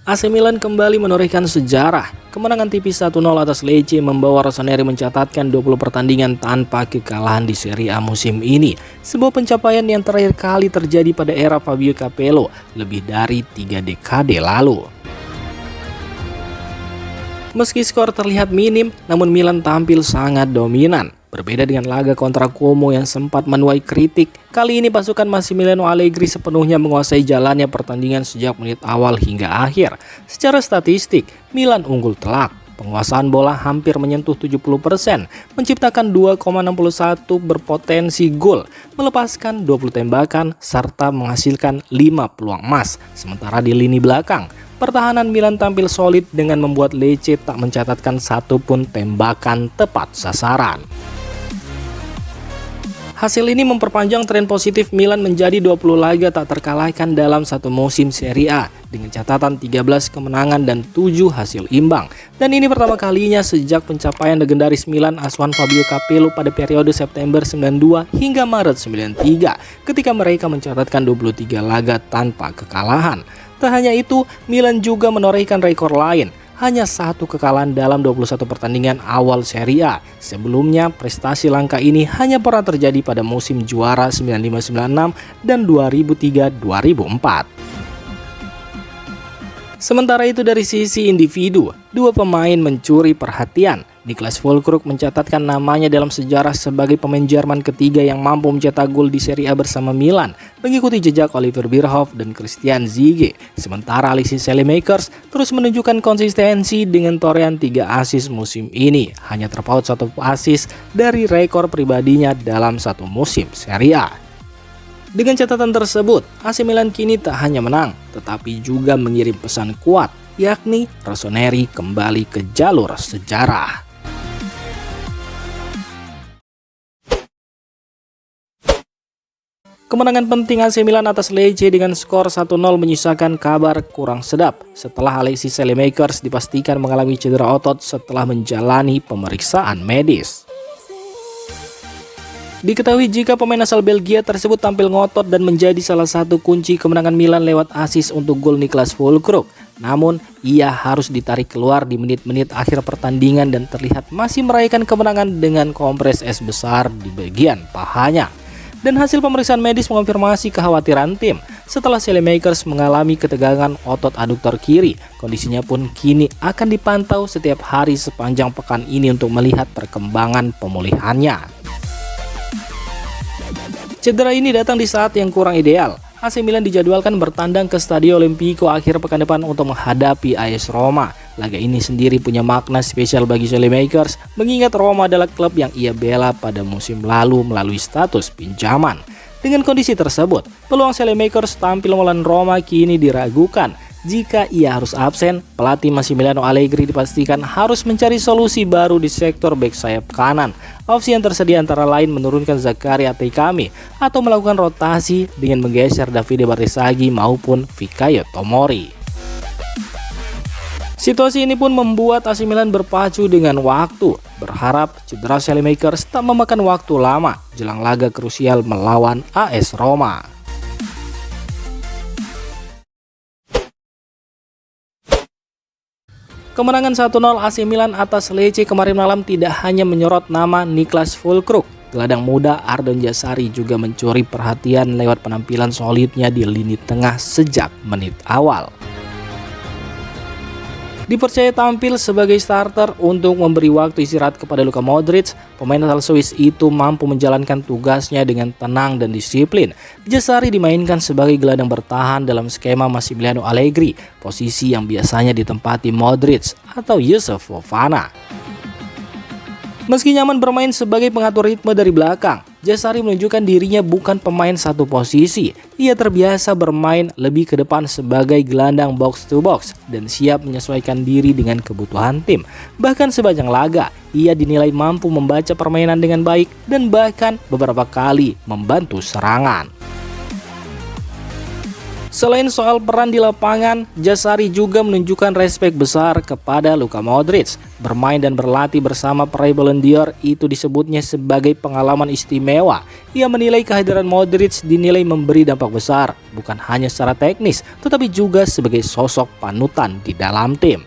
AC Milan kembali menorehkan sejarah. Kemenangan tipis 1-0 atas Lecce membawa Rossoneri mencatatkan 20 pertandingan tanpa kekalahan di Serie A musim ini. Sebuah pencapaian yang terakhir kali terjadi pada era Fabio Capello lebih dari 3 dekade lalu. Meski skor terlihat minim, namun Milan tampil sangat dominan. Berbeda dengan laga kontra Como yang sempat menuai kritik, kali ini pasukan Massimiliano Allegri sepenuhnya menguasai jalannya pertandingan sejak menit awal hingga akhir. Secara statistik, Milan unggul telak. Penguasaan bola hampir menyentuh 70%, menciptakan 2,61 berpotensi gol, melepaskan 20 tembakan, serta menghasilkan 5 peluang emas. Sementara di lini belakang, pertahanan Milan tampil solid dengan membuat Lecce tak mencatatkan satupun tembakan tepat sasaran. Hasil ini memperpanjang tren positif Milan menjadi 20 laga tak terkalahkan dalam satu musim Serie A dengan catatan 13 kemenangan dan 7 hasil imbang. Dan ini pertama kalinya sejak pencapaian legendaris Milan asuhan Fabio Capello pada periode September 92 hingga Maret 93 ketika mereka mencatatkan 23 laga tanpa kekalahan. Tak hanya itu, Milan juga menorehkan rekor lain. Hanya 1 kekalahan dalam 21 pertandingan awal Serie A. Sebelumnya, prestasi langka ini hanya pernah terjadi pada musim juara 95-96 dan 2003-2004. Sementara itu dari sisi individu, dua pemain mencuri perhatian. Niklas Füllkrug mencatatkan namanya dalam sejarah sebagai pemain Jerman ketiga yang mampu mencetak gol di Serie A bersama Milan, mengikuti jejak Oliver Bierhoff dan Christian Ziege. Sementara Alexis Saelemaekers terus menunjukkan konsistensi dengan torehan 3 assist musim ini, hanya terpaut 1 assist dari rekor pribadinya dalam satu musim Serie A. Dengan catatan tersebut, AC Milan kini tak hanya menang, tetapi juga mengirim pesan kuat, yakni Rossoneri kembali ke jalur sejarah. Kemenangan penting AC Milan atas Lecce dengan skor 1-0 menyisakan kabar kurang sedap setelah Alexis Saelemaekers dipastikan mengalami cedera otot setelah menjalani pemeriksaan medis. Diketahui jika pemain asal Belgia tersebut tampil ngotot dan menjadi salah satu kunci kemenangan Milan lewat assist untuk gol Niklas Füllkrug. Namun, ia harus ditarik keluar di menit-menit akhir pertandingan dan terlihat masih merayakan kemenangan dengan kompres es besar di bagian pahanya. Dan hasil pemeriksaan medis mengonfirmasi kekhawatiran tim. Setelah Saelemaekers mengalami ketegangan otot aduktor kiri, kondisinya pun kini akan dipantau setiap hari sepanjang pekan ini untuk melihat perkembangan pemulihannya. Cedera ini datang di saat yang kurang ideal. AC Milan dijadwalkan bertandang ke Stadio Olimpico akhir pekan depan untuk menghadapi AS Roma. Laga ini sendiri punya makna spesial bagi Saelemaekers, mengingat Roma adalah klub yang ia bela pada musim lalu melalui status pinjaman. Dengan kondisi tersebut, peluang Saelemaekers tampil melawan Roma kini diragukan. Jika ia harus absen, pelatih Massimiliano Allegri dipastikan harus mencari solusi baru di sektor bek sayap kanan. Opsi yang tersedia antara lain menurunkan Zakaria Teikami atau melakukan rotasi dengan menggeser Davide Barzagli maupun Fikayo Tomori. Situasi ini pun membuat AC Milan berpacu dengan waktu, berharap cedera Saelemaekers tak memakan waktu lama jelang laga krusial melawan AS Roma. Kemenangan 1-0 AC Milan atas Lecce kemarin malam tidak hanya menyorot nama Niklas Füllkrug. Gelandang muda Ardon Jazari juga mencuri perhatian lewat penampilan solidnya di lini tengah sejak menit awal. Dipercaya tampil sebagai starter untuk memberi waktu istirahat kepada Luka Modric, pemain asal Swiss itu mampu menjalankan tugasnya dengan tenang dan disiplin. Jazari dimainkan sebagai gelandang bertahan dalam skema Massimiliano Allegri, posisi yang biasanya ditempati Modric atau Youssouf Fofana. Meski nyaman bermain sebagai pengatur ritme dari belakang, Jazari menunjukkan dirinya bukan pemain satu posisi. Ia terbiasa bermain lebih ke depan sebagai gelandang box to box dan siap menyesuaikan diri dengan kebutuhan tim. Bahkan sepanjang laga, ia dinilai mampu membaca permainan dengan baik dan bahkan beberapa kali membantu serangan. Selain soal peran di lapangan, Jazari juga menunjukkan respek besar kepada Luka Modric. Bermain dan berlatih bersama peraih Ballon d'Or itu disebutnya sebagai pengalaman istimewa. Ia menilai kehadiran Modric dinilai memberi dampak besar, bukan hanya secara teknis, tetapi juga sebagai sosok panutan di dalam tim.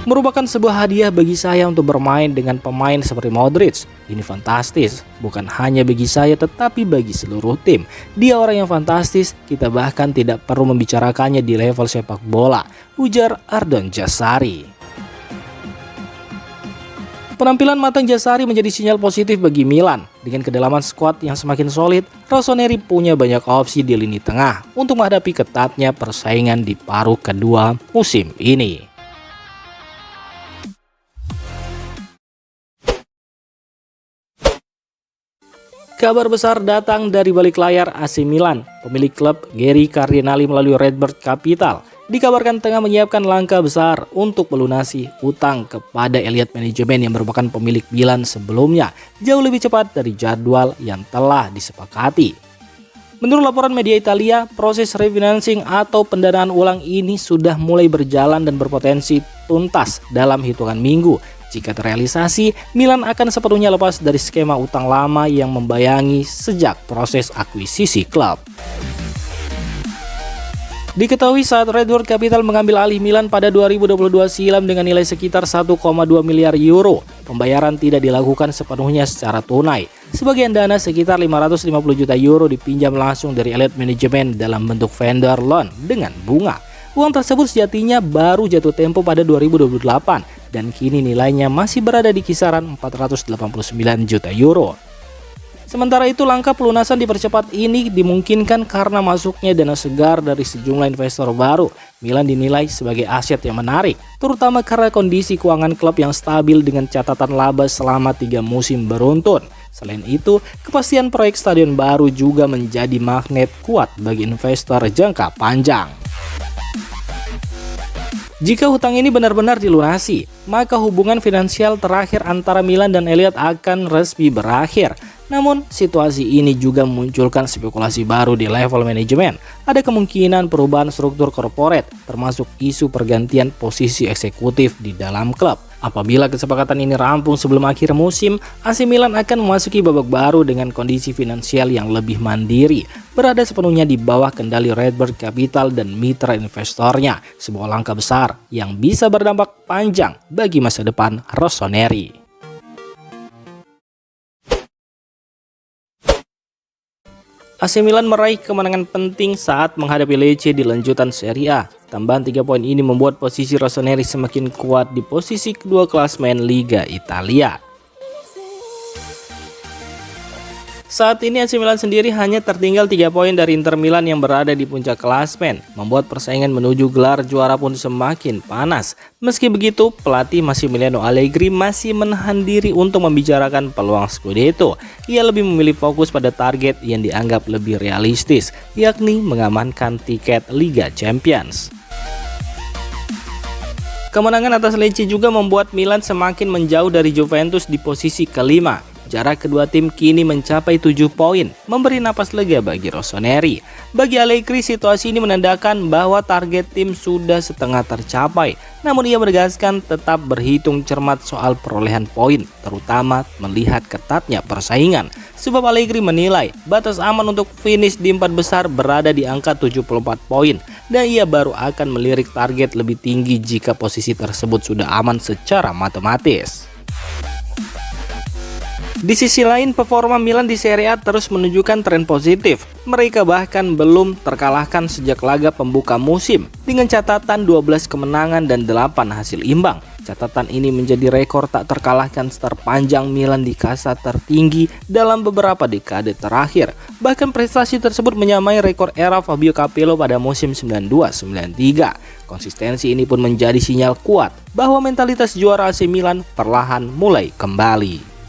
Merupakan sebuah hadiah bagi saya untuk bermain dengan pemain seperti Modric. Ini fantastis, bukan hanya bagi saya tetapi bagi seluruh tim. Dia orang yang fantastis, kita bahkan tidak perlu membicarakannya di level sepak bola, ujar Ardon Jazari. Penampilan matang Jazari menjadi sinyal positif bagi Milan. Dengan kedalaman skuad yang semakin solid, Rossoneri punya banyak opsi di lini tengah untuk menghadapi ketatnya persaingan di paruh kedua musim ini. Kabar besar datang dari balik layar AC Milan. Pemilik klub Gary Cardinali melalui Redbird Capital dikabarkan tengah menyiapkan langkah besar untuk melunasi utang kepada Elliott Management yang merupakan pemilik Milan sebelumnya, jauh lebih cepat dari jadwal yang telah disepakati. Menurut laporan media Italia, proses refinancing atau pendanaan ulang ini sudah mulai berjalan dan berpotensi tuntas dalam hitungan minggu. Jika terrealisasi, Milan akan sepenuhnya lepas dari skema utang lama yang membayangi sejak proses akuisisi klub. Diketahui saat Redbird Capital mengambil alih Milan pada 2022 silam dengan nilai sekitar 1,2 miliar euro, pembayaran tidak dilakukan sepenuhnya secara tunai. Sebagian dana sekitar 550 juta euro dipinjam langsung dari Elliott Management dalam bentuk vendor loan dengan bunga. Uang tersebut sejatinya baru jatuh tempo pada 2028 dan kini nilainya masih berada di kisaran 489 juta euro. Sementara itu langkah pelunasan dipercepat ini dimungkinkan karena masuknya dana segar dari sejumlah investor baru. Milan dinilai sebagai aset yang menarik, terutama karena kondisi keuangan klub yang stabil dengan catatan laba selama 3 musim beruntun. Selain itu, kepastian proyek stadion baru juga menjadi magnet kuat bagi investor jangka panjang. Jika hutang ini benar-benar dilunasi, maka hubungan finansial terakhir antara Milan dan Elliott akan resmi berakhir. Namun, situasi ini juga memunculkan spekulasi baru di level manajemen. Ada kemungkinan perubahan struktur korporat, termasuk isu pergantian posisi eksekutif di dalam klub. Apabila kesepakatan ini rampung sebelum akhir musim, AC Milan akan memasuki babak baru dengan kondisi finansial yang lebih mandiri, berada sepenuhnya di bawah kendali Redbird Capital dan mitra investornya, sebuah langkah besar yang bisa berdampak panjang bagi masa depan Rossoneri. AC Milan meraih kemenangan penting saat menghadapi Lecce di lanjutan Serie A. Tambahan 3 poin ini membuat posisi Rossoneri semakin kuat di posisi kedua klasemen Liga Italia. Saat ini AC Milan sendiri hanya tertinggal 3 poin dari Inter Milan yang berada di puncak klasemen, membuat persaingan menuju gelar juara pun semakin panas. Meski begitu, pelatih Massimiliano Allegri masih menahan diri untuk membicarakan peluang Scudetto. Ia lebih memilih fokus pada target yang dianggap lebih realistis, yakni mengamankan tiket Liga Champions. Kemenangan atas Lecce juga membuat Milan semakin menjauh dari Juventus di posisi kelima. Jarak kedua tim kini mencapai 7 poin, memberi napas lega bagi Rossoneri. Bagi Allegri, situasi ini menandakan bahwa target tim sudah setengah tercapai. Namun ia menegaskan tetap berhitung cermat soal perolehan poin, terutama melihat ketatnya persaingan. Sebab Allegri menilai batas aman untuk finish di 4 besar berada di angka 74 poin. Dan ia baru akan melirik target lebih tinggi jika posisi tersebut sudah aman secara matematis. Di sisi lain, performa Milan di Serie A terus menunjukkan tren positif. Mereka bahkan belum terkalahkan sejak laga pembuka musim dengan catatan 12 kemenangan dan 8 hasil imbang. Catatan ini menjadi rekor tak terkalahkan terpanjang Milan di kasta tertinggi dalam beberapa dekade terakhir. Bahkan prestasi tersebut menyamai rekor era Fabio Capello pada musim 92-93. Konsistensi ini pun menjadi sinyal kuat bahwa mentalitas juara AC Milan perlahan mulai kembali.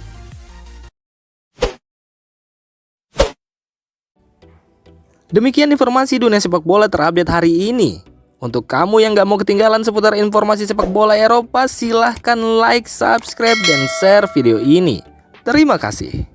Demikian informasi dunia sepak bola terupdate hari ini. Untuk kamu yang gak mau ketinggalan seputar informasi sepak bola Eropa, silahkan like, subscribe, dan share video ini. Terima kasih.